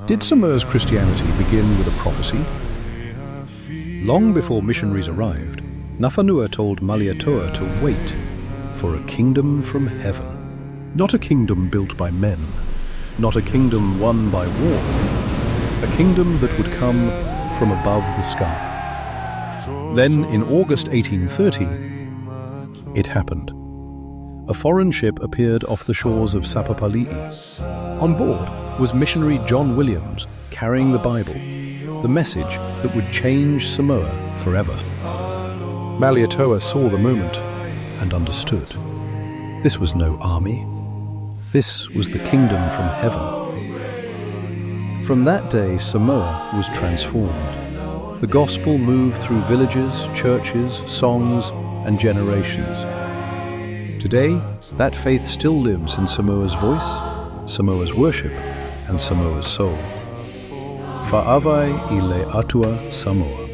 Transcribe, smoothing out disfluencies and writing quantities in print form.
Did Samoa's Christianity begin with a prophecy? Long before missionaries arrived, Nafanua told Malietoa to wait for a kingdom from heaven. Not a kingdom built by men, not a kingdom won by war, a kingdom that would come from above the sky. Then, in August 1830, it happened. A foreign ship appeared off the shores of Savai'i. On board was missionary John Williams carrying the Bible, the message that would change Samoa forever. Malietoa saw the moment and understood. This was no army. This was the kingdom from heaven. From that day, Samoa was transformed. The gospel moved through villages, churches, songs, and generations. Today, that faith still lives in Samoa's voice, Samoa's worship, and Samoa's soul. Savai'i le Atua Samoa.